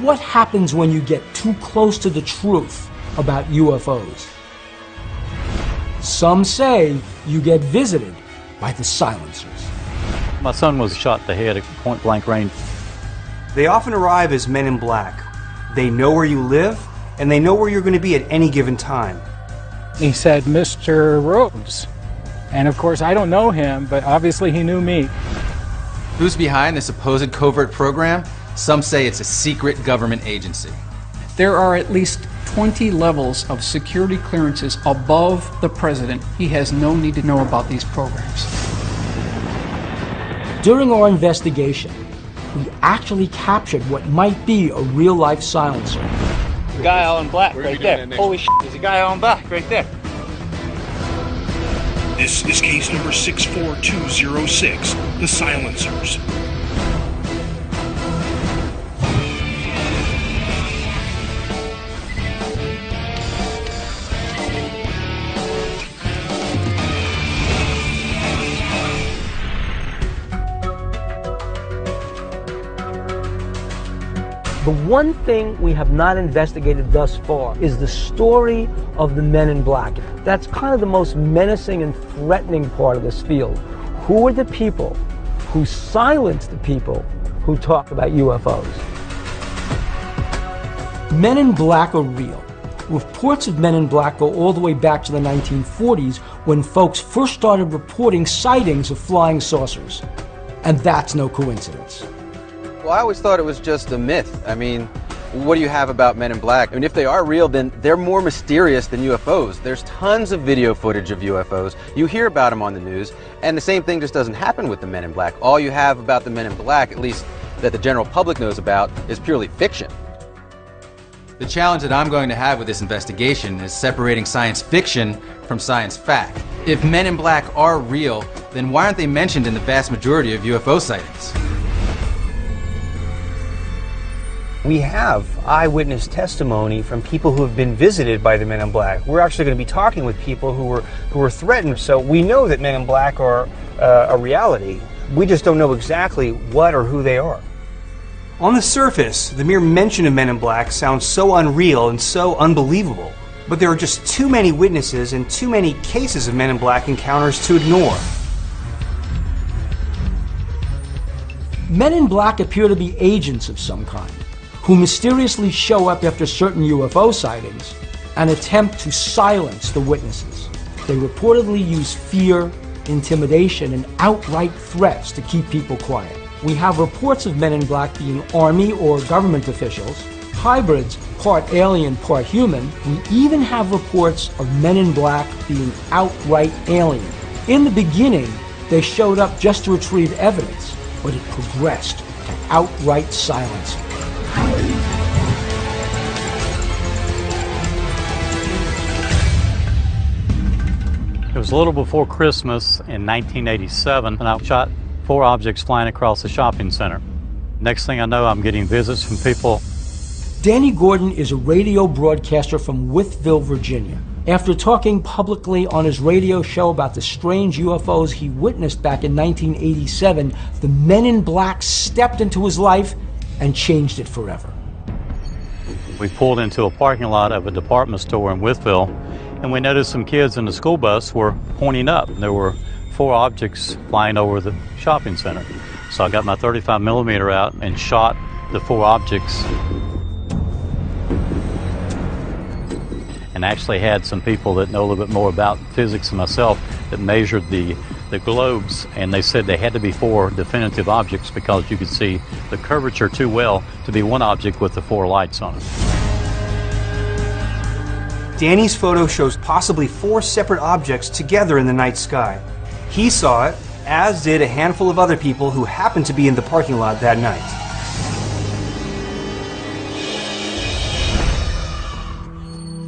What happens when you get too close to the truth about UFOs? Some say you get visited by the silencers. My son was shot in the head at point blank range. They often arrive as men in black. They know where you live, and they know where you're going to be at any given time. He said, "Mr. Rhodes." And of course, I don't know him, but obviously he knew me. Who's behind this supposed covert program? Some say it's a secret government agency. There are at least 20 levels of security clearances above the president. He has no need to know about these programs. During our investigation, we actually captured what might be a real-life silencer. The guy all in black right there. Holy shit, there's a guy all in black right there. This is case number 64206, the silencers. The one thing we have not investigated thus far is the story of the men in black. That's kind of the most menacing and threatening part of this field. Who are the people who silenced the people who talk about UFOs? Men in black are real. Reports of men in black go all the way back to the 1940s when folks first started reporting sightings of flying saucers. And that's no coincidence. Well, I always thought it was just a myth. I mean, what do you have about men in black? I mean, if they are real, then they're more mysterious than UFOs. There's tons of video footage of UFOs. You hear about them on the news, and the same thing just doesn't happen with the men in black. All you have about the men in black, at least that the general public knows about, is purely fiction. The challenge that I'm going to have with this investigation is separating science fiction from science fact. If men in black are real, then why aren't they mentioned in the vast majority of UFO sightings? We have eyewitness testimony from people who have been visited by the men in black. We're actually going to be talking with people who were threatened, so we know that men in black are a reality. We just don't know exactly what or who they are. On the surface, the mere mention of men in black sounds so unreal and so unbelievable, but there are just too many witnesses and too many cases of men in black encounters to ignore. Men in black appear to be agents of some kind, who mysteriously show up after certain UFO sightings and attempt to silence the witnesses. They reportedly use fear, intimidation, and outright threats to keep people quiet. We have reports of men in black being Army or government officials, hybrids, part alien, part human. We even have reports of men in black being outright alien. In the beginning, they showed up just to retrieve evidence, but it progressed to outright silence. It was a little before Christmas in 1987, and I shot 4 objects flying across the shopping center. Next thing I know, I'm getting visits from people. Danny Gordon is a radio broadcaster from Wytheville, Virginia. After talking publicly on his radio show about the strange UFOs he witnessed back in 1987, the men in black stepped into his life and changed it forever. We pulled into a parking lot of a department store in Wytheville, and we noticed some kids in the school bus were pointing up. There were 4 objects flying over the shopping center. So I got my 35 millimeter out and shot the 4 objects. And actually had some people that know a little bit more about physics than myself that measured the globes, and they said they had to be 4 definitive objects because you could see the curvature too well to be one object with the 4 lights on it. Danny's photo shows possibly 4 separate objects together in the night sky. He saw it, as did a handful of other people who happened to be in the parking lot that night.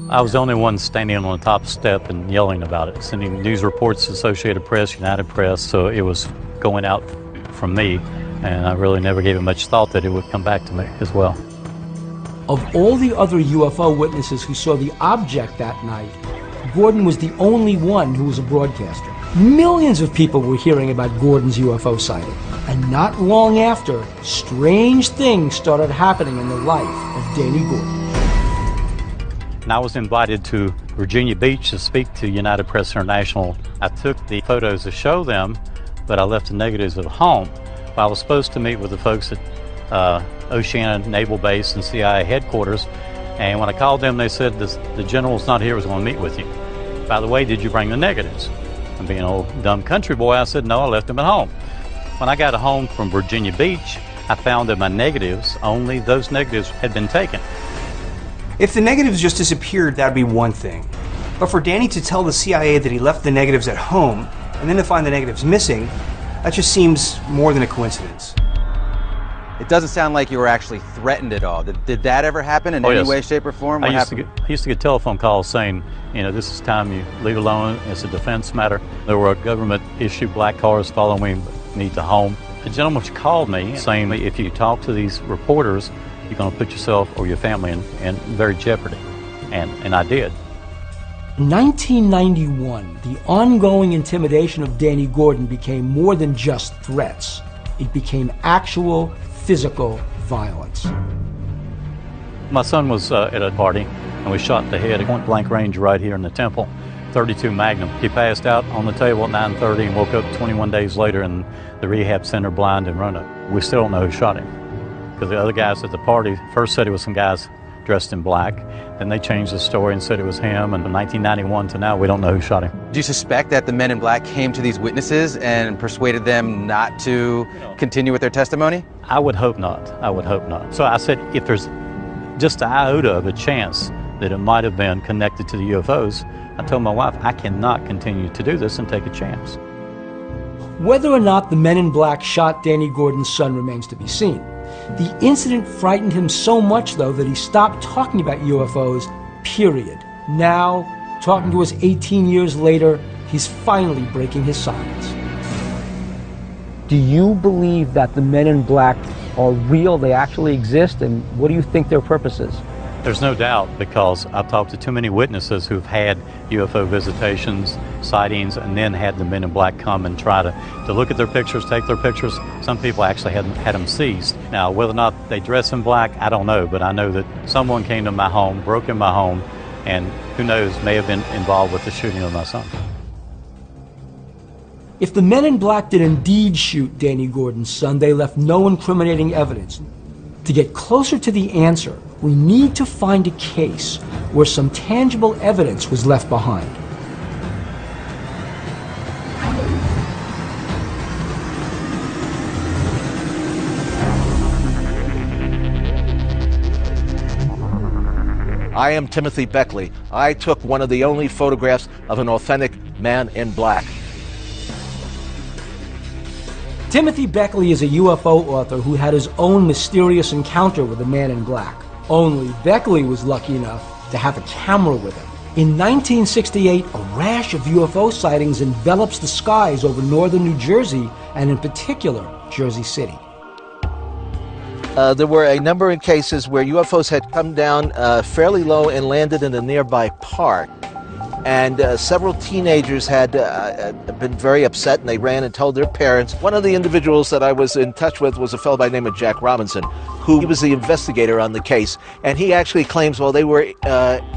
I was the only one standing on the top step and yelling about it, sending news reports to Associated Press, United Press, so it was going out from me, and I really never gave it much thought that it would come back to me as well. Of all the other UFO witnesses who saw the object that night, Gordon was the only one who was a broadcaster. Millions of people were hearing about Gordon's UFO sighting. And not long after, strange things started happening in the life of Danny Gordon. And I was invited to Virginia Beach to speak to United Press International. I took the photos to show them, but I left the negatives at home. I was supposed to meet with the folks at Oceana Naval Base and CIA headquarters, and when I called them, they said the general's not here, was going to meet with you. By the way, did you bring the negatives? And being an old dumb country boy, I said, no, I left them at home. When I got home from Virginia Beach, I found that my negatives, only those negatives had been taken. If the negatives just disappeared, that'd be one thing. But for Danny to tell the CIA that he left the negatives at home, and then to find the negatives missing, that just seems more than a coincidence. It doesn't sound like you were actually threatened at all. Did that ever happen in any way, shape, or form? What happened? I used to get telephone calls saying, you know, this is time you leave alone. It's a defense matter. There were government-issued black cars following me to home. The gentleman called me saying, if you talk to these reporters, you're going to put yourself or your family in very jeopardy. And I did. In 1991, the ongoing intimidation of Danny Gordon became more than just threats. It became actual physical violence. My son was at a party and was shot in the head at point blank range right here in the temple, .32 Magnum. He passed out on the table at 9:30 and woke up 21 days later in the rehab center blind in Roanoke. We still don't know who shot him, because the other guys at the party first said it was some guys dressed in black. Then they changed the story and said it was him, and from 1991 to now, we don't know who shot him. Do you suspect that the men in black came to these witnesses and persuaded them not to continue with their testimony? I would hope not. I would hope not. So I said, if there's just an iota of a chance that it might have been connected to the UFOs, I told my wife, I cannot continue to do this and take a chance. Whether or not the men in black shot Danny Gordon's son remains to be seen. The incident frightened him so much, though, that he stopped talking about UFOs, period. Now, talking to us 18 years later, he's finally breaking his silence. Do you believe that the men in black are real, they actually exist, and what do you think their purpose is? There's no doubt, because I've talked to too many witnesses who've had UFO visitations, sightings, and then had the men in black come and try to look at their pictures, take their pictures. Some people actually had them seized. Now, whether or not they dress in black, I don't know, but I know that someone came to my home, broke in my home, and who knows, may have been involved with the shooting of my son. If the men in black did indeed shoot Danny Gordon's son, they left no incriminating evidence. To get closer to the answer, we need to find a case where some tangible evidence was left behind. I am Timothy Beckley. I took one of the only photographs of an authentic man in black. Timothy Beckley is a UFO author who had his own mysterious encounter with a man in black. Only Beckley was lucky enough to have a camera with him. In 1968, a rash of UFO sightings envelops the skies over northern New Jersey, and in particular, Jersey City. There were a number of cases where UFOs had come down fairly low and landed in a nearby park. And several teenagers had been very upset, and they ran and told their parents. One of the individuals that I was in touch with was a fellow by the name of Jack Robinson, who was the investigator on the case. And he actually claims while they were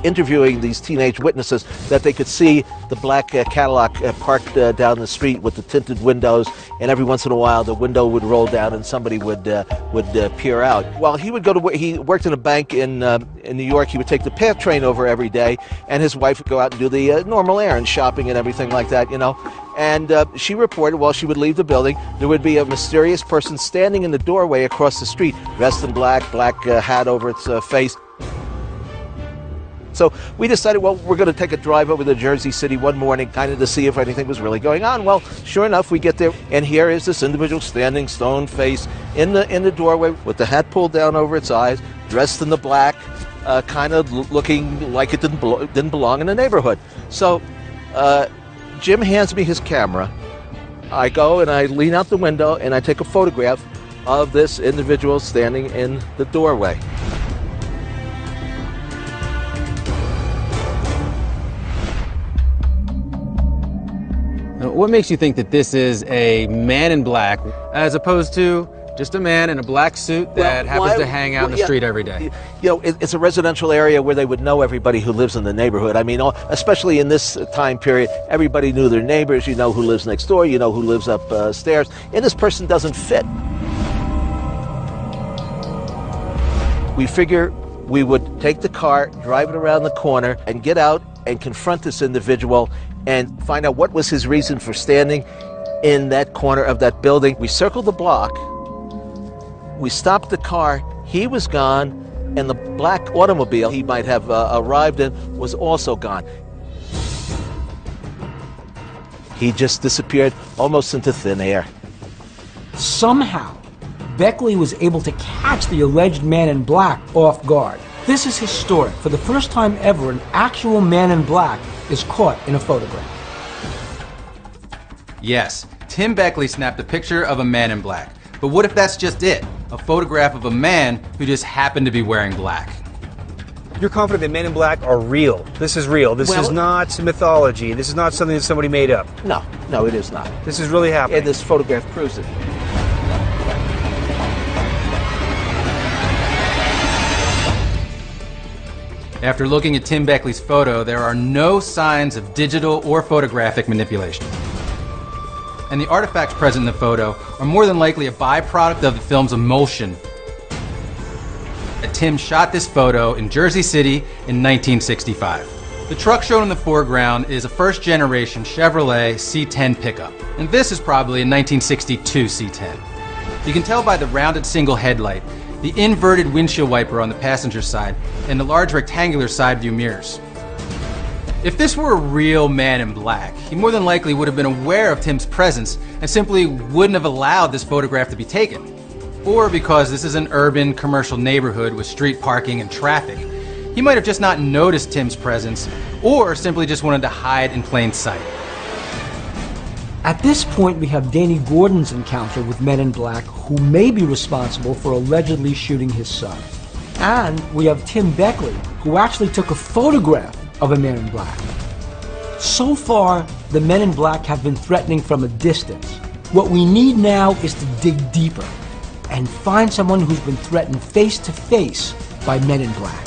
interviewing these teenage witnesses that they could see the black Cadillac parked down the street with the tinted windows, and every once in a while the window would roll down and somebody would peer out. While he would go to work, he worked in a bank in New York. He would take the PATH train over every day, and his wife would go out and do the normal errands, shopping and everything like that, you know. And she reported while she would leave the building, there would be a mysterious person standing in the doorway across the street, dressed in black hat over its face. So we decided, well, we're going to take a drive over to Jersey City one morning, kind of to see if anything was really going on. Well, sure enough, we get there, and here is this individual standing stone face in the doorway with the hat pulled down over its eyes, dressed in the black, kind of looking like it didn't belong in the neighborhood. So Jim hands me his camera. I go and I lean out the window and I take a photograph of this individual standing in the doorway. what makes you think that this is a man in black as opposed to just a man in a black suit that happens to hang out in the street every day? You know, it's a residential area where they would know everybody who lives in the neighborhood. I mean, especially in this time period, everybody knew their neighbors. You know who lives next door. You know who lives upstairs. And this person doesn't fit. We figure we would take the car, drive it around the corner, and get out and confront this individual and find out what was his reason for standing in that corner of that building. We circled the block. We stopped the car. He was gone, and the black automobile he might have arrived in was also gone. He just disappeared almost into thin air. Somehow, Beckley was able to catch the alleged man in black off guard. This is historic. For the first time ever, an actual man in black is caught in a photograph. Yes, Tim Beckley snapped a picture of a man in black. But what if that's just it? A photograph of a man who just happened to be wearing black. You're confident that men in black are real. This is real. This is not mythology. This is not something that somebody made up. No, it is not. This is really happening. And this photograph proves it. After looking at Tim Beckley's photo, there are no signs of digital or photographic manipulation. And the artifacts present in the photo are more than likely a byproduct of the film's emulsion. Tim shot this photo in Jersey City in 1965. The truck shown in the foreground is a first-generation Chevrolet C10 pickup, and this is probably a 1962 C10. You can tell by the rounded single headlight, the inverted windshield wiper on the passenger side, and the large rectangular side view mirrors. If this were a real man in black, he more than likely would have been aware of Tim's presence and simply wouldn't have allowed this photograph to be taken. Or because this is an urban, commercial neighborhood with street parking and traffic, he might have just not noticed Tim's presence, or simply just wanted to hide in plain sight. At this point, we have Danny Gordon's encounter with men in black who may be responsible for allegedly shooting his son. And we have Tim Beckley, who actually took a photograph of a man in black. So far, the men in black have been threatening from a distance. What we need now is to dig deeper and find someone who's been threatened face to face by men in black.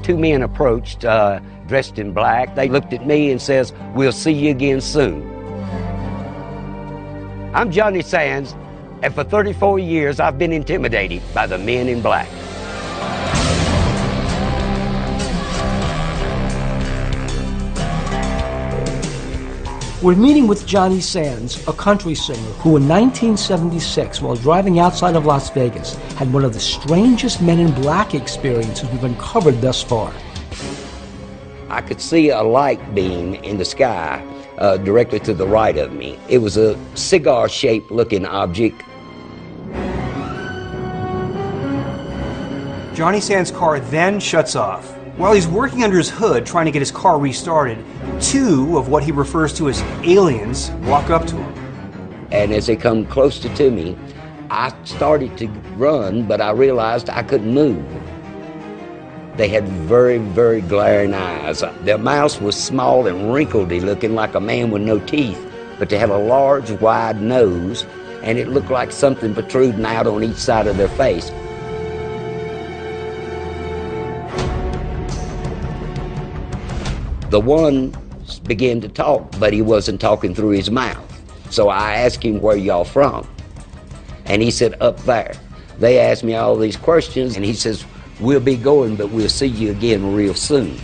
Two men approached, dressed in black. They looked at me and says, "We'll see you again soon." I'm Johnny Sands, and for 34 years I've been intimidated by the men in black. We're meeting with Johnny Sands, a country singer who in 1976, while driving outside of Las Vegas, had one of the strangest men in black experiences we've uncovered thus far. I could see a light beam in the sky directly to the right of me. It was a cigar-shaped looking object. Johnny Sands' car then shuts off. While he's working under his hood trying to get his car restarted, two of what he refers to as aliens walk up to him. And as they come closer to me, I started to run, but I realized I couldn't move. They had very, very glaring eyes. Their mouths was small and wrinkledy, looking like a man with no teeth, but they had a large, wide nose, and it looked like something protruding out on each side of their face. The one began to talk, but he wasn't talking through his mouth. So I asked him, "Where y'all from?" And he said, "Up there." They asked me all these questions, and he says, "We'll be going, but we'll see you again real soon."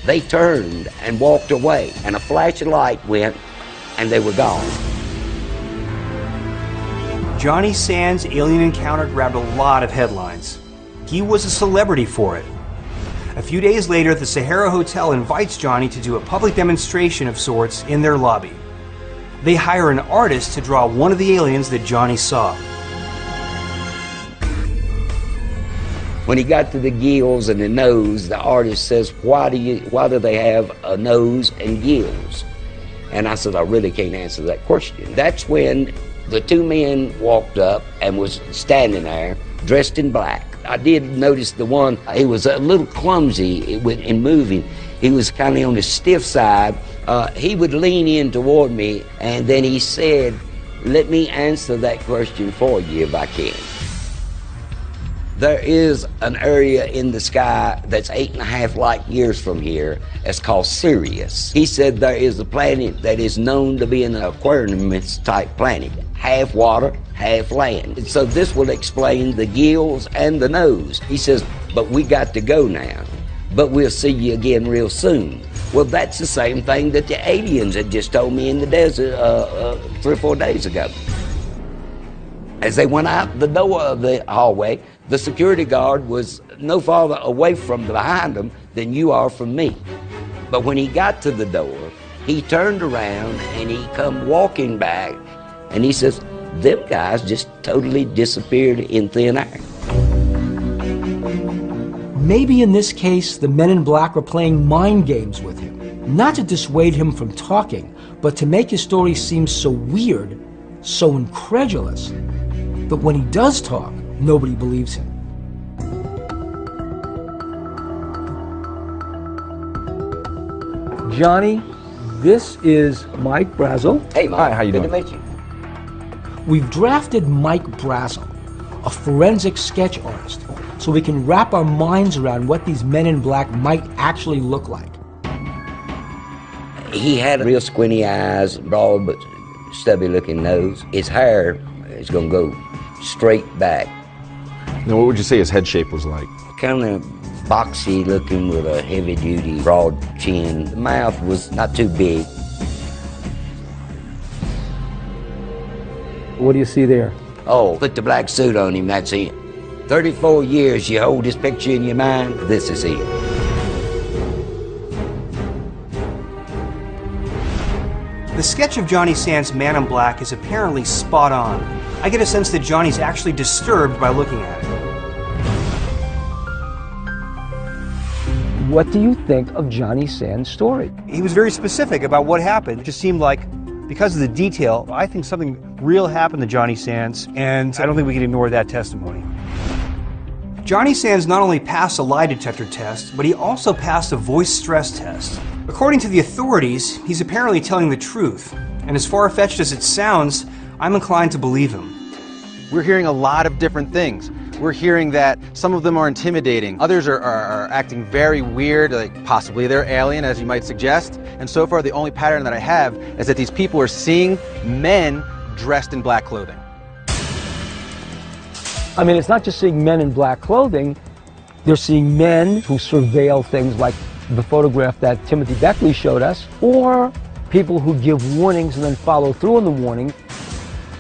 They turned and walked away, and a flash of light went, and they were gone. Johnny Sands' alien encounter grabbed a lot of headlines. He was a celebrity for it. A few days later, the Sahara Hotel invites Johnny to do a public demonstration of sorts in their lobby. They hire an artist to draw one of the aliens that Johnny saw. When he got to the gills and the nose, the artist says, why do they have a nose and gills? And I said, I really can't answer that question. That's when the two men walked up and was standing there, dressed in black. I did notice the one, he was a little clumsy in moving. He was kind of on the stiff side. He would lean in toward me, and then he said, "Let me answer that question for you if I can." There is an area in the sky that's 8.5 light years from here. It's called Sirius. He said there is a planet that is known to be an Aquarius type planet, half water, half land. So this will explain the gills and the nose. He says, but we got to go now, but we'll see you again real soon. Well, that's the same thing that the aliens had just told me in the desert 3 or 4 days ago. As they went out the door of the hallway, the security guard was no farther away from behind him than you are from me. But when he got to the door, he turned around and he come walking back, and he says, them guys just totally disappeared in thin air. Maybe in this case, the men in black were playing mind games with him, not to dissuade him from talking, but to make his story seem so weird, so incredulous, that when he does talk, nobody believes him. Johnny, this is Mike Brazel. Hey, Mike. Hi, how you doing? Good to meet you. We've drafted Mike Brazel, a forensic sketch artist, so we can wrap our minds around what these men in black might actually look like. He had real squinty eyes, broad but stubby looking nose. His hair is gonna go straight back. Now, what would you say his head shape was like? Kind of boxy looking with a heavy duty, broad chin. The mouth was not too big. What do you see there? Oh, put the black suit on him, that's it. 34 years you hold this picture in your mind, this is it. The sketch of Johnny Sands' Man in Black is apparently spot on. I get a sense that Johnny's actually disturbed by looking at it. What do you think of Johnny Sands' story? He was very specific about what happened. It just seemed like, because of the detail, I think something real happened to Johnny Sands, and I don't think we can ignore that testimony. Johnny Sands not only passed a lie detector test, but he also passed a voice stress test. According to the authorities, he's apparently telling the truth, and as far-fetched as it sounds, I'm inclined to believe him. We're hearing a lot of different things. We're hearing that some of them are intimidating. Others are acting very weird, like possibly they're alien, as you might suggest. And so far, the only pattern that I have is that these people are seeing men dressed in black clothing. I mean, it's not just seeing men in black clothing. They're seeing men who surveil things like the photograph that Timothy Beckley showed us, or people who give warnings and then follow through on the warning.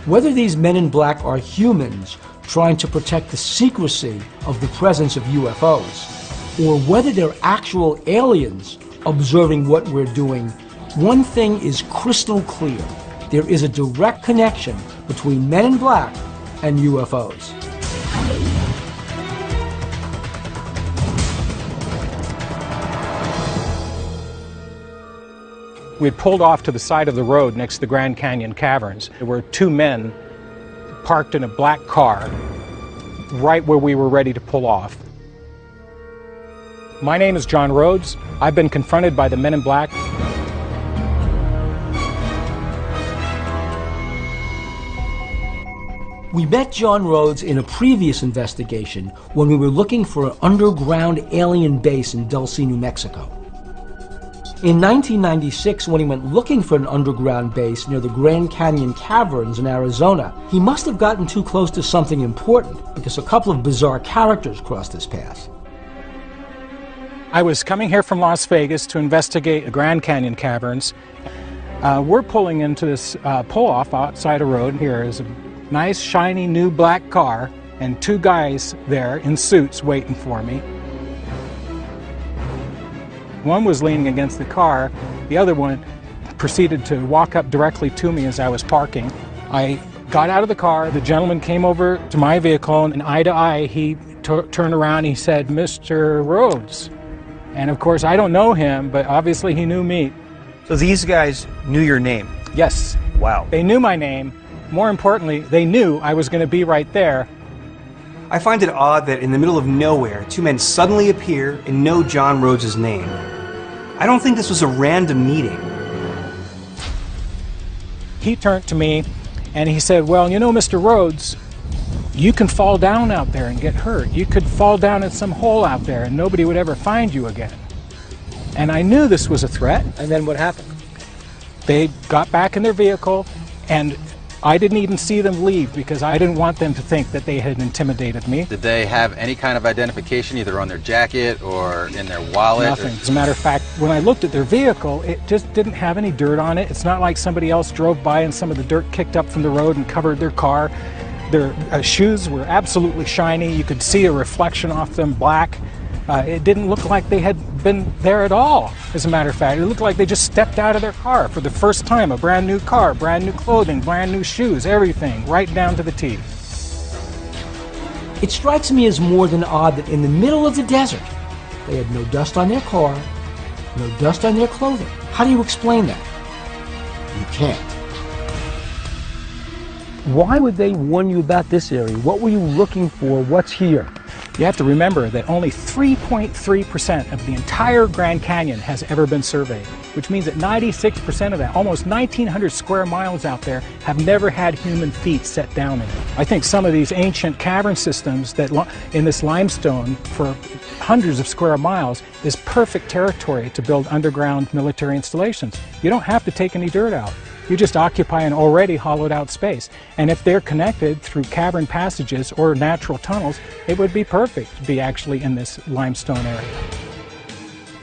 Whether these men in black are humans trying to protect the secrecy of the presence of UFOs, or whether they're actual aliens observing what we're doing, one thing is crystal clear. There is a direct connection between men in black and UFOs. We had pulled off to the side of the road next to the Grand Canyon Caverns. There were 2 men parked in a black car right where we were ready to pull off. My name is John Rhodes. I've been confronted by the men in black. We met John Rhodes in a previous investigation when we were looking for an underground alien base in Dulce, New Mexico. In 1996, when he went looking for an underground base near the Grand Canyon Caverns in Arizona, he must have gotten too close to something important because a couple of bizarre characters crossed his path. I was coming here from Las Vegas to investigate the Grand Canyon Caverns. We're pulling into this pull-off outside a road. Here is a nice, shiny, new black car and 2 guys there in suits waiting for me. One was leaning against the car, the other one proceeded to walk up directly to me as I was parking. I got out of the car, the gentleman came over to my vehicle, and eye to eye, he turned around, he said, "Mr. Rhodes." And of course, I don't know him, but obviously he knew me. So these guys knew your name? Yes. Wow. They knew my name. More importantly, they knew I was going to be right there. I find it odd that in the middle of nowhere, two men suddenly appear and know John Rhodes' name. I don't think this was a random meeting. He turned to me and he said, well, you know, Mr. Rhodes, you can fall down out there and get hurt. You could fall down in some hole out there and nobody would ever find you again. And I knew this was a threat. And then what happened? They got back in their vehicle, and I didn't even see them leave because I didn't want them to think that they had intimidated me. Did they have any kind of identification either on their jacket or in their wallet? Nothing. As a matter of fact, when I looked at their vehicle, it just didn't have any dirt on it. It's not like somebody else drove by and some of the dirt kicked up from the road and covered their car. Their shoes were absolutely shiny. You could see a reflection off them, black. It didn't look like they had been there at all, as a matter of fact. It looked like they just stepped out of their car for the first time. A brand new car, brand new clothing, brand new shoes, everything, right down to the T. It strikes me as more than odd that in the middle of the desert, they had no dust on their car, no dust on their clothing. How do you explain that? You can't. Why would they warn you about this area? What were you looking for? What's here? You have to remember that only 3.3% of the entire Grand Canyon has ever been surveyed, which means that 96% of that, almost 1,900 square miles out there, have never had human feet set down in it. I think some of these ancient cavern systems that in this limestone for hundreds of square miles is perfect territory to build underground military installations. You don't have to take any dirt out. You just occupy an already hollowed out space. And if they're connected through cavern passages or natural tunnels, it would be perfect to be actually in this limestone area.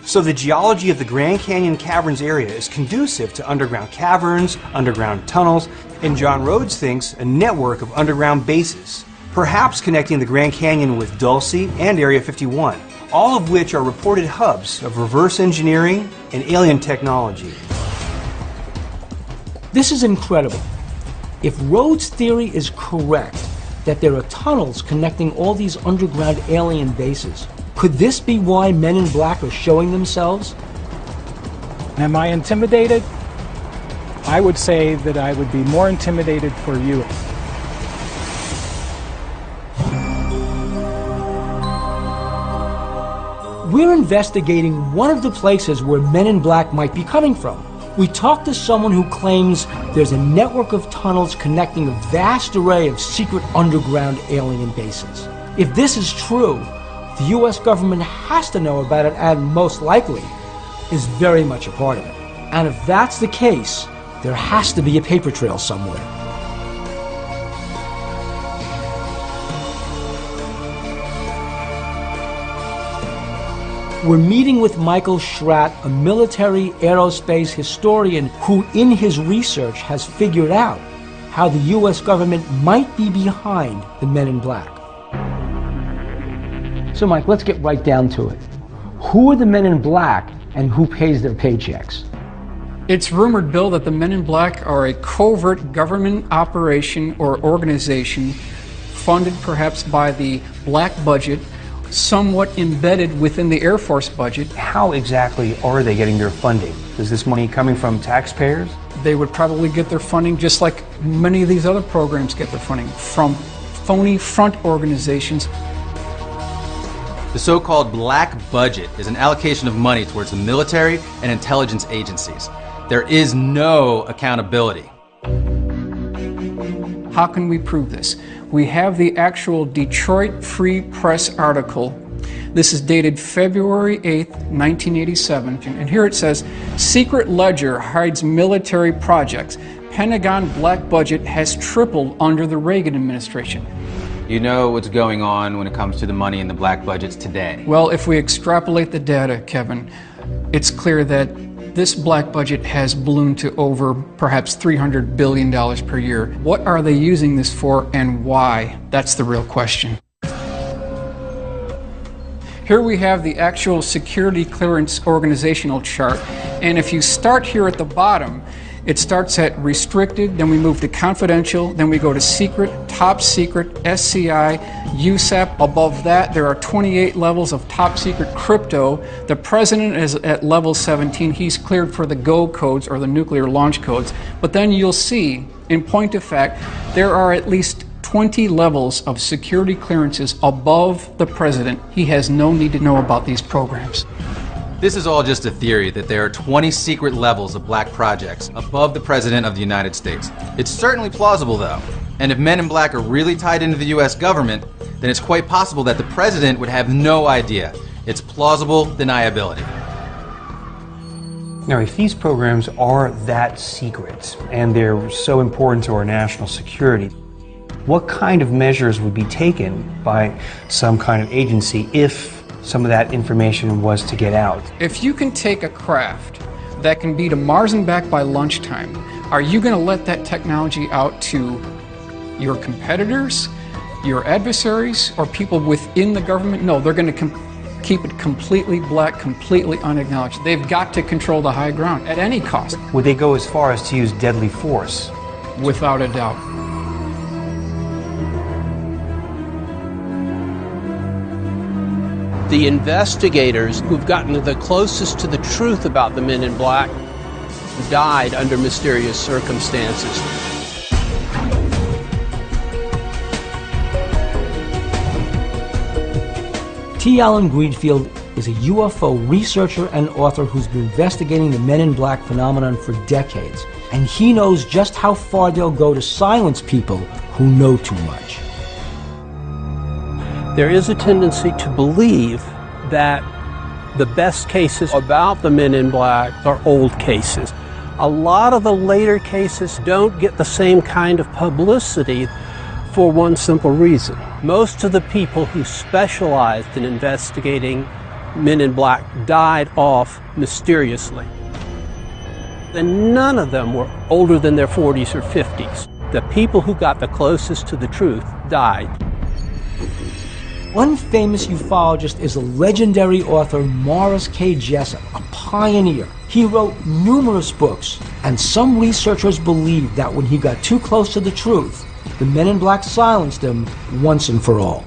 So the geology of the Grand Canyon Caverns area is conducive to underground caverns, underground tunnels, and John Rhodes thinks a network of underground bases, perhaps connecting the Grand Canyon with Dulce and Area 51, all of which are reported hubs of reverse engineering and alien technology. This is incredible. If Rhodes' theory is correct, that there are tunnels connecting all these underground alien bases, could this be why Men in Black are showing themselves? Am I intimidated? I would say that I would be more intimidated for you. We're investigating one of the places where Men in Black might be coming from. We talked to someone who claims there's a network of tunnels connecting a vast array of secret underground alien bases. If this is true, the US government has to know about it and most likely is very much a part of it. And if that's the case, there has to be a paper trail somewhere. We're meeting with Michael Schratt, a military aerospace historian who in his research has figured out how the US government might be behind the Men in Black. So Mike, let's get right down to it. Who are the Men in Black and who pays their paychecks? It's rumored, Bill, that the Men in Black are a covert government operation or organization funded perhaps by the black budget, somewhat embedded within the Air Force budget. How exactly are they getting their funding? Is this money coming from taxpayers? They would probably get their funding just like many of these other programs get their funding, from phony front organizations. The so-called black budget is an allocation of money towards the military and intelligence agencies. There is no accountability. How can we prove this? We have the actual Detroit Free Press article. This is dated February 8th, 1987, and here it says, "Secret ledger hides military projects. Pentagon black budget has tripled under the Reagan administration." You know what's going on when it comes to the money in the black budgets today. Well, if we extrapolate the data, Kevin, it's clear that this black budget has ballooned to over perhaps $300 billion per year. What are they using this for and why? That's the real question. Here we have the actual security clearance organizational chart, and if you start here at the bottom, it starts at restricted, then we move to confidential, then we go to secret, top secret, SCI, USAP. Above that, there are 28 levels of top secret crypto. The president is at level 17. He's cleared for the GO codes, or the nuclear launch codes. But then you'll see, in point of fact, there are at least 20 levels of security clearances above the president. He has no need to know about these programs. This is all just a theory that there are 20 secret levels of black projects above the President of the United States. It's certainly plausible, though. And if Men in Black are really tied into the U.S. government, then it's quite possible that the President would have no idea. It's plausible deniability. Now, if these programs are that secret and they're so important to our national security, what kind of measures would be taken by some kind of agency if some of that information was to get out? If you can take a craft that can be to Mars and back by lunchtime, are you going to let that technology out to your competitors, your adversaries, or people within the government? No, they're going to keep it completely black, completely unacknowledged. They've got to control the high ground at any cost. Would they go as far as to use deadly force? Without a doubt. The investigators who've gotten the closest to the truth about the Men in Black died under mysterious circumstances. T. Allen Greenfield is a UFO researcher and author who's been investigating the Men in Black phenomenon for decades, and he knows just how far they'll go to silence people who know too much. There is a tendency to believe that the best cases about the Men in Black are old cases. A lot of the later cases don't get the same kind of publicity for one simple reason. Most of the people who specialized in investigating Men in Black died off mysteriously. And none of them were older than their 40s or 50s. The people who got the closest to the truth died. One famous ufologist is the legendary author Morris K. Jessup, a pioneer. He wrote numerous books, and some researchers believe that when he got too close to the truth, the Men in Black silenced him once and for all.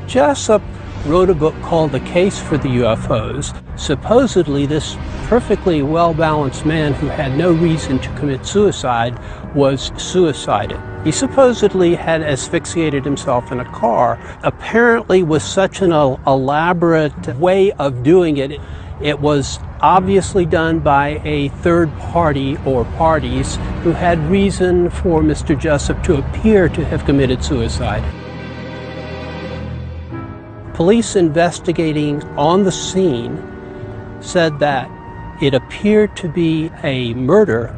Jessup wrote a book called The Case for the UFOs. Supposedly, this perfectly well-balanced man who had no reason to commit suicide was suicided. He supposedly had asphyxiated himself in a car. Apparently, with such an elaborate way of doing it, it was obviously done by a third party or parties who had reason for Mr. Jessup to appear to have committed suicide. Police investigating on the scene said that it appeared to be a murder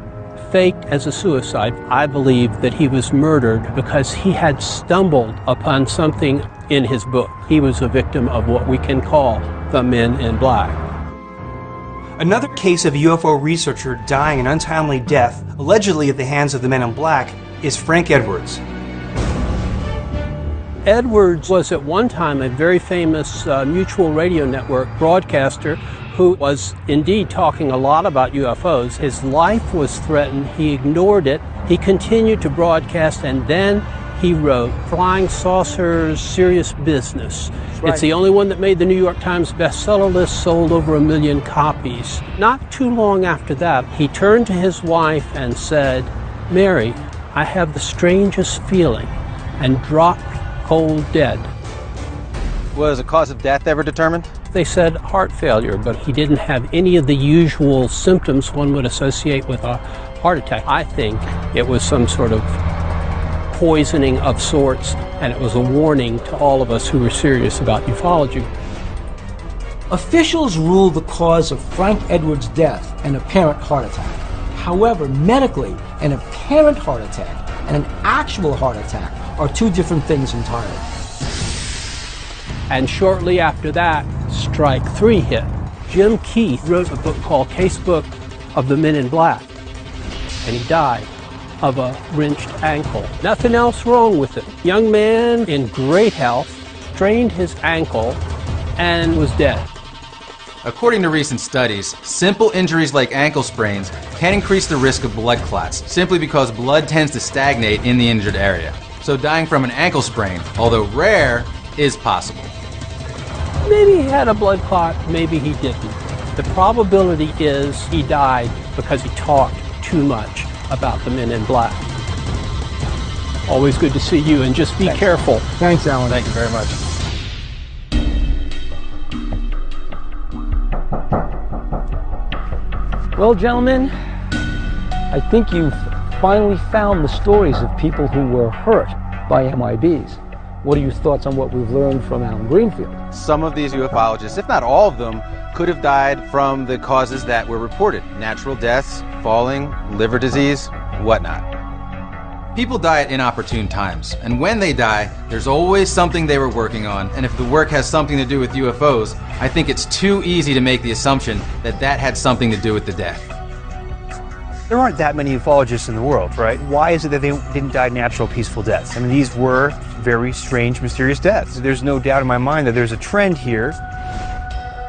faked as a suicide. I believe that he was murdered because he had stumbled upon something in his book. He was a victim of what we can call the Men in Black. Another case of a UFO researcher dying an untimely death, allegedly at the hands of the Men in Black, is Frank Edwards. Edwards was at one time a very famous Mutual Radio Network broadcaster who was indeed talking a lot about UFOs. His life was threatened. He ignored it. He continued to broadcast, and then he wrote Flying Saucers, Serious Business. Right. It's the only one that made the New York Times bestseller list, sold over 1 million copies. Not too long after that, he turned to his wife and said, "Mary, I have the strangest feeling," and dropped cold dead. Was a cause of death ever determined? They said heart failure, but he didn't have any of the usual symptoms one would associate with a heart attack. I think it was some sort of poisoning of sorts, and it was a warning to all of us who were serious about ufology. Officials ruled the cause of Frank Edwards' death an apparent heart attack. However, medically, an apparent heart attack and an actual heart attack are two different things entirely. And shortly after that, strike three hit. Jim Keith wrote a book called Casebook of the Men in Black, and he died of a wrenched ankle. Nothing else wrong with it. Young man in great health, strained his ankle, and was dead. According to recent studies, simple injuries like ankle sprains can increase the risk of blood clots, simply because blood tends to stagnate in the injured area. So dying from an ankle sprain, although rare, is possible. Maybe he had a blood clot, maybe he didn't. The probability is he died because he talked too much about the Men in Black. Always good to see you, and just be careful. Thanks, Alan. Thank you very much. Well, gentlemen, I think you've finally found the stories of people who were hurt by MIBs. What are your thoughts on what we've learned from Alan Greenfield? Some of these ufologists, if not all of them, could have died from the causes that were reported. Natural deaths, falling, liver disease, whatnot. People die at inopportune times, and when they die, there's always something they were working on, and if the work has something to do with UFOs, I think it's too easy to make the assumption that that had something to do with the death. There aren't that many ufologists in the world, right? Why is it that they didn't die natural, peaceful deaths? I mean, these were very strange, mysterious deaths. There's no doubt in my mind that there's a trend here.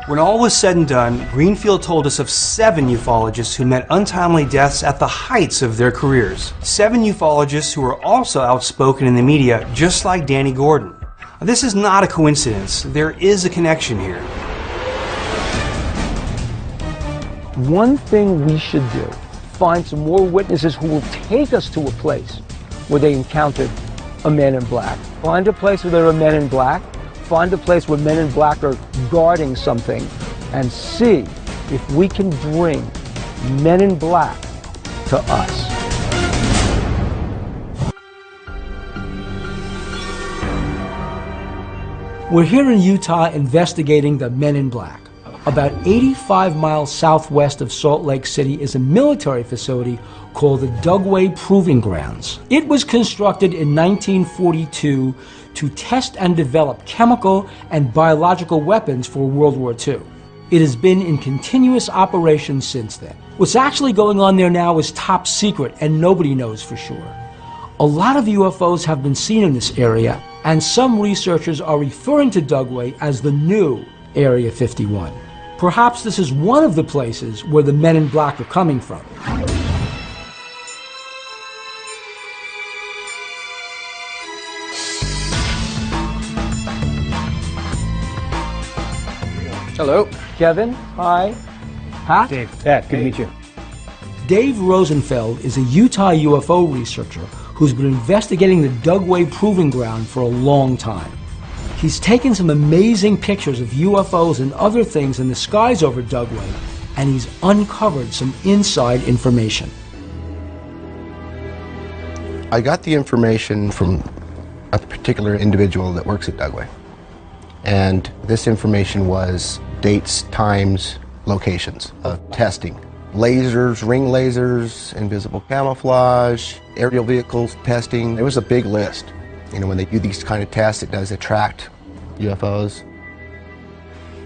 When all was said and done, Greenfield told us of 7 ufologists who met untimely deaths at the heights of their careers. 7 ufologists who were also outspoken in the media, just like Danny Gordon. This is not a coincidence. There is a connection here. One thing we should do, find some more witnesses who will take us to a place where they encountered a man in black. Find a place where there are men in black. Find a place where men in black are guarding something, and see if we can bring men in black to us. We're here in Utah investigating the Men in Black. About 85 miles southwest of Salt Lake City is a military facility called the Dugway Proving Grounds. It was constructed in 1942 to test and develop chemical and biological weapons for World War II. It has been in continuous operation since then. What's actually going on there now is top secret, and nobody knows for sure. A lot of UFOs have been seen in this area, and some researchers are referring to Dugway as the new Area 51. Perhaps this is one of the places where the Men in Black are coming from. Hello. Kevin, hi. Pat? Dave. Pat, good to meet you. Dave Rosenfeld is a Utah UFO researcher who's been investigating the Dugway Proving Ground for a long time. He's taken some amazing pictures of UFOs and other things in the skies over Dugway, and he's uncovered some inside information. I got the information from a particular individual that works at Dugway. And this information was dates, times, locations of testing. Lasers, ring lasers, invisible camouflage, aerial vehicles testing. It was a big list. You know, when they do these kind of tests, it does attract UFOs.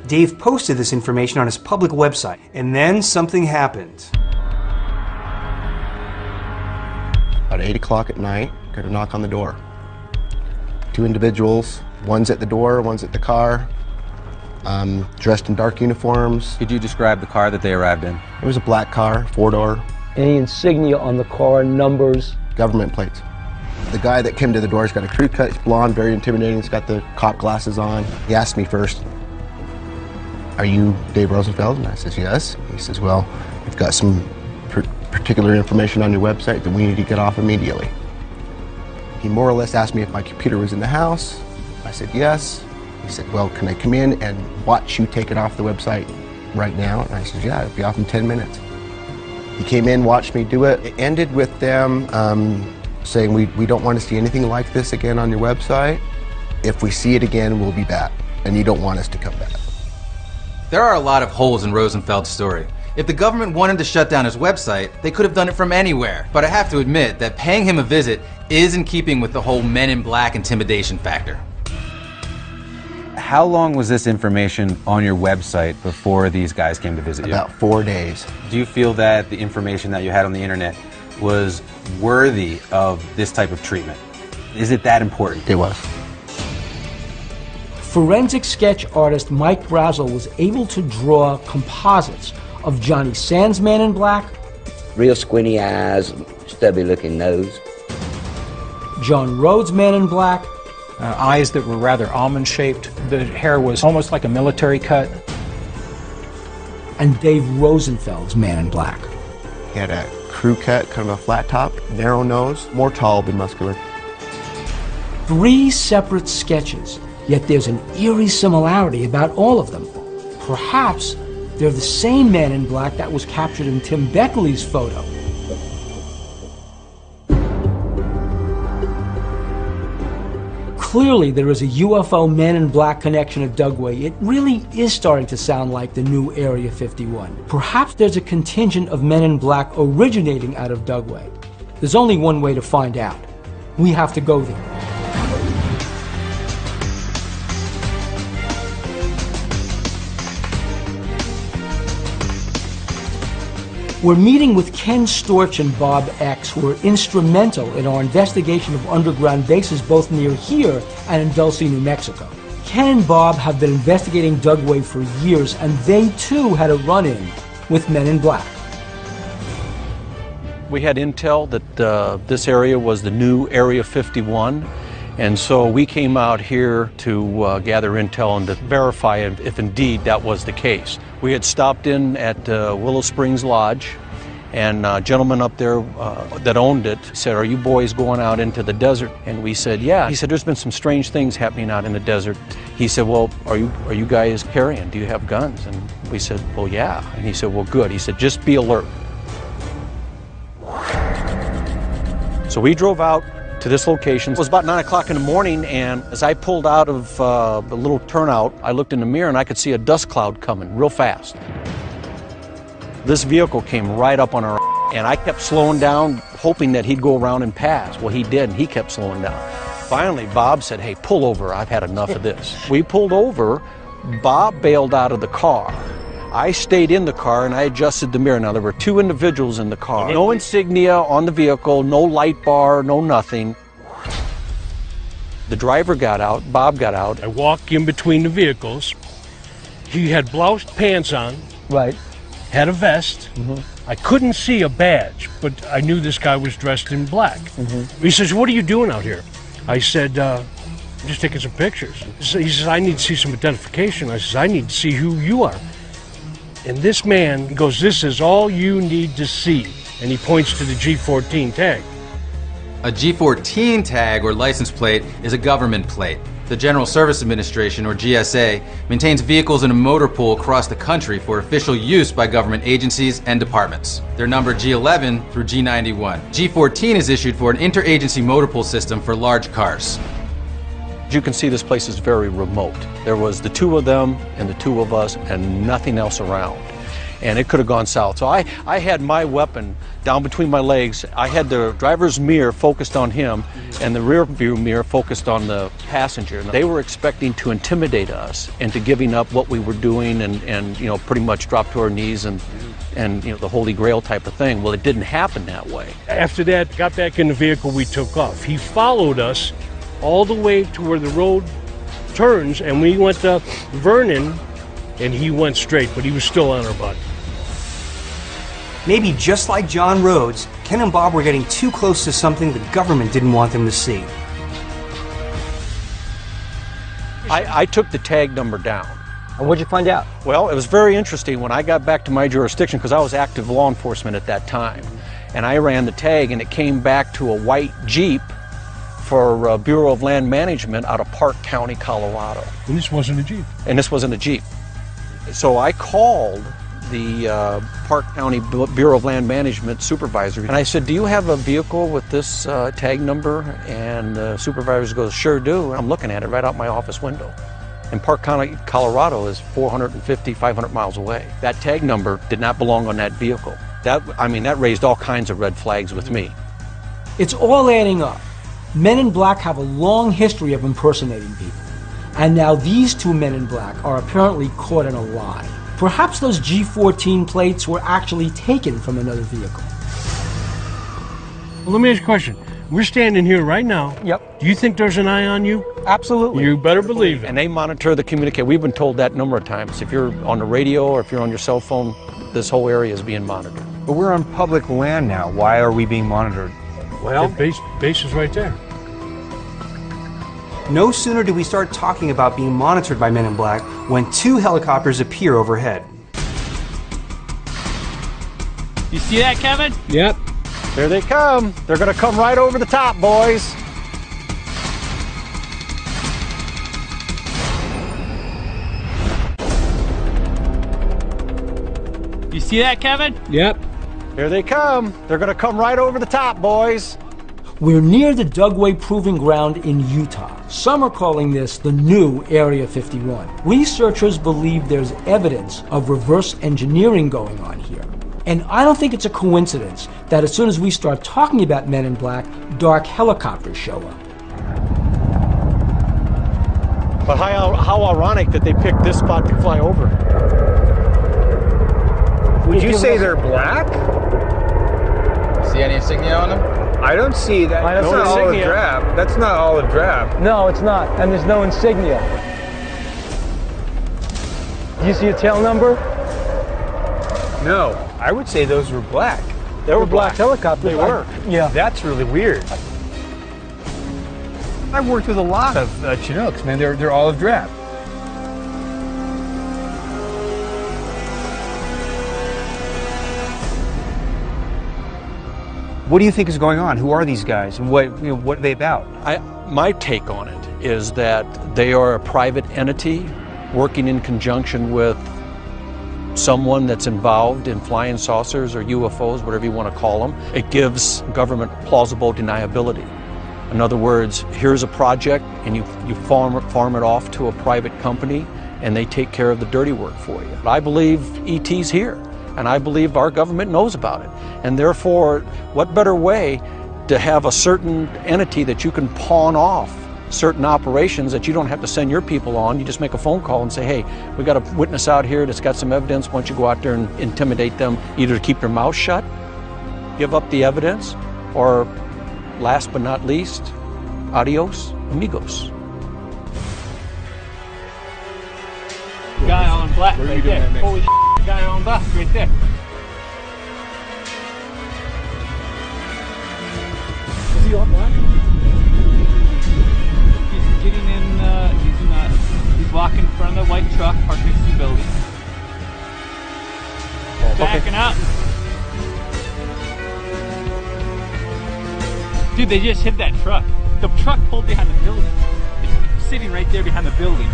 Dave posted this information on his public website, and then something happened. About 8 o'clock at night, got a knock on the door. 2 individuals, one's at the door, one's at the car, dressed in dark uniforms. Could you describe the car that they arrived in? It was a black car, 4-door. Any insignia on the car, numbers? Government plates. The guy that came to the door has got a crew cut, he's blonde, very intimidating, he's got the cop glasses on. He asked me first, "Are you Dave Rosenfeld?" And I says, "Yes." He says, "Well, we've got some particular information on your website that we need to get off immediately." He more or less asked me if my computer was in the house. I said, "Yes." He said, "Well, can I come in and watch you take it off the website right now?" And I said, "Yeah, it'll be off in 10 minutes. He came in, watched me do it. It ended with them saying, we don't want to see anything like this again on your website. If we see it again, we'll be back, and you don't want us to come back." There are a lot of holes in Rosenfeld's story. If the government wanted to shut down his website, they could have done it from anywhere. But I have to admit that paying him a visit is in keeping with the whole Men in Black intimidation factor. How long was this information on your website before these guys came to visit you? About 4 days. Do you feel that the information that you had on the internet was worthy of this type of treatment? Is it that important? It was. Forensic sketch artist Mike Brazel was able to draw composites of Johnny Sands' Man in Black, Real squinty eyes, stubby looking nose. John Rhodes' Man in Black, eyes that were rather almond-shaped. The hair was almost like a military cut. and Dave Rosenfeld's Man in Black. He had a crew cut, kind of a flat top, narrow nose, more tall than muscular. 3 separate sketches, yet there's an eerie similarity about all of them. Perhaps they're the same man in black that was captured in Tim Beckley's photo. Clearly, there is a UFO Men in Black connection at Dugway. It really is starting to sound like the new Area 51. Perhaps there's a contingent of Men in Black originating out of Dugway. There's only one way to find out. We have to go there. We're meeting with Ken Storch and Bob X, who are instrumental in our investigation of underground bases both near here and in Dulce, New Mexico. Ken and Bob have been investigating Dugway for years, and they too had a run-in with Men in Black. We had intel that this area was the new Area 51, and so we came out here to gather intel and to verify if indeed that was the case. We had stopped in at Willow Springs Lodge, and a gentleman up there that owned it said, "Are you boys going out into the desert?" And we said, "Yeah." He said, "There's been some strange things happening out in the desert." He said, "Well, are you guys carrying? Do you have guns?" And we said, "Well, yeah." And he said, "Well, good." He said, "Just be alert." So we drove out to this location. It was about 9 o'clock in the morning, and as I pulled out of the little turnout, I looked in the mirror and I could see a dust cloud coming real fast. This vehicle came right up on our, and I kept slowing down, hoping that he'd go around and pass. Well, he did, and he kept slowing down. Finally, Bob said, "Hey, pull over. I've had enough of this." We pulled over. Bob bailed out of the car. I stayed in the car and I adjusted the mirror. Now, there were 2 individuals in the car. No insignia on the vehicle, no light bar, no nothing. The driver got out, Bob got out. I walked in between the vehicles. He had bloused pants on. Right. Had a vest. I couldn't see a badge, but I knew this guy was dressed in black. He says, "What are you doing out here?" I said, "Just taking some pictures." He says, "I need to see some identification." I says, "I need to see who you are." And this man goes, "This is all you need to see." And he points to the G14 tag. A G14 tag or license plate is a government plate. The General Service Administration, or GSA, maintains vehicles in a motor pool across the country for official use by government agencies and departments. They're numbered G11 through G91. G14 is issued for an interagency motor pool system for large cars. As you can see, this place is very remote. There was the 2 of them and the 2 of us and nothing else around. And it could have gone south. So I had my weapon down between my legs. I had the driver's mirror focused on him and the rear view mirror focused on the passenger. They were expecting to intimidate us into giving up what we were doing and you know, pretty much drop to our knees and you know, the Holy Grail type of thing. Well, it didn't happen that way. After that, got back in the vehicle, we took off. He followed us all the way to where the road turns, and we went to Vernon, and he went straight, but he was still on our butt. Maybe just like John Rhodes, Ken and Bob were getting too close to something the government didn't want them to see. I took the tag number down. And what'd you find out? Well, it was very interesting when I got back to my jurisdiction, because I was active law enforcement at that time, and I ran the tag, and it came back to a white Jeep for Bureau of Land Management out of Park County, Colorado. And this wasn't a Jeep. And this wasn't a Jeep. So I called the Park County Bureau of Land Management supervisor, and I said, "Do you have a vehicle with this tag number?" And the supervisor goes, "Sure do." And I'm looking at it right out my office window. And Park County, Colorado is 450, 500 miles away. That tag number did not belong on that vehicle. That raised all kinds of red flags with me. It's all adding up. Men in Black have a long history of impersonating people. And now these 2 Men in Black are apparently caught in a lie. Perhaps those G14 plates were actually taken from another vehicle. Well, let me ask you a question. We're standing here right now. Yep. Do you think there's an eye on you? Absolutely. You better believe it. And they monitor the communication. We've been told that a number of times. If you're on the radio or if you're on your cell phone, this whole area is being monitored. But we're on public land now. Why are we being monitored? Well, the base is right there. No sooner do we start talking about being monitored by Men in Black when 2 helicopters appear overhead. You see that, Kevin? Yep. Here they come. They're going to come right over the top, boys. You see that, Kevin? Yep. Here they come. They're going to come right over the top, boys. We're near the Dugway Proving Ground in Utah. Some are calling this the new Area 51. Researchers believe there's evidence of reverse engineering going on here. And I don't think it's a coincidence that as soon as we start talking about Men in Black, dark helicopters show up. But how ironic that they picked this spot to fly over. Would you say they're black? See any insignia on them? I don't see that. That's not olive drab. That's not olive drab. No, it's not. And there's no insignia. Do you see a tail number? No. I would say those were black. They were black helicopters. They were. Yeah. That's really weird. I've worked with a lot of Chinooks, man. They're olive drab. What do you think is going on? Who are these guys, and what are they about? My take on it is that they are a private entity working in conjunction with someone that's involved in flying saucers or UFOs, whatever you want to call them. It gives government plausible deniability. In other words, here's a project and you farm it off to a private company and they take care of the dirty work for you. I believe ET's here, and I believe our government knows about it. And therefore, what better way to have a certain entity that you can pawn off certain operations that you don't have to send your people on. You just make a phone call and say, hey, we got a witness out here that's got some evidence. Why don't you go out there and intimidate them, either to keep their mouth shut, give up the evidence, or last but not least, adios, amigos. Guy on black right there. Holy shit, guy on black right there. Is he on black? He's getting in, he's walking in front of the white truck parked next to the building. Backing up. Dude, they just hit that truck. The truck pulled behind the building. It's sitting right there behind the building.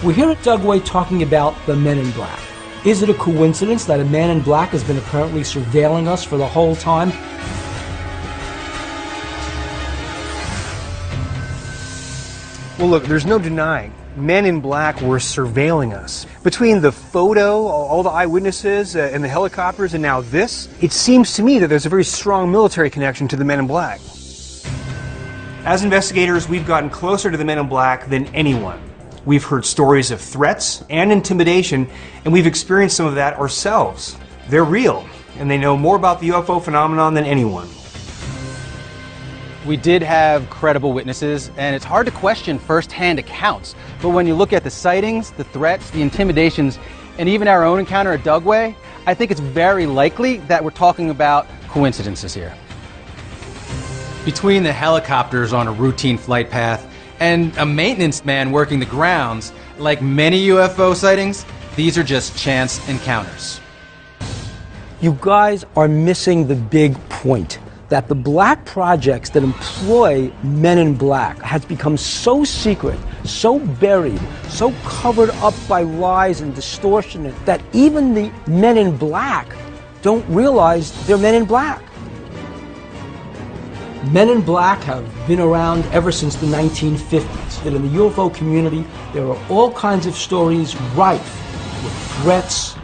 We're here at Dugway talking about the Men in Black. Is it a coincidence that a man in black has been apparently surveilling us for the whole time? Well, look, there's no denying. Men in black were surveilling us. Between the photo, all the eyewitnesses, and the helicopters, and now this, it seems to me that there's a very strong military connection to the Men in Black. As investigators, we've gotten closer to the Men in Black than anyone. We've heard stories of threats and intimidation, and we've experienced some of that ourselves. They're real, and they know more about the UFO phenomenon than anyone. We did have credible witnesses, and it's hard to question first-hand accounts. But when you look at the sightings, the threats, the intimidations, and even our own encounter at Dugway, I think it's very likely that we're talking about coincidences here. Between the helicopters on a routine flight path and a maintenance man working the grounds, like many UFO sightings, these are just chance encounters. You guys are missing the big point. That the black projects that employ Men in Black has become so secret, so buried, so covered up by lies and distortion that even the Men in Black don't realize they're Men in Black. Men in Black have been around ever since the 1950s. And in the UFO community, there are all kinds of stories rife with threats,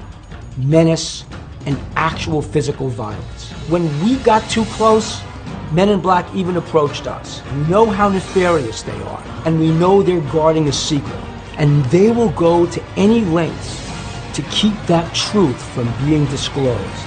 menace, and actual physical violence. When we got too close, Men in Black even approached us. We know how nefarious they are, and we know they're guarding a secret. And they will go to any lengths to keep that truth from being disclosed.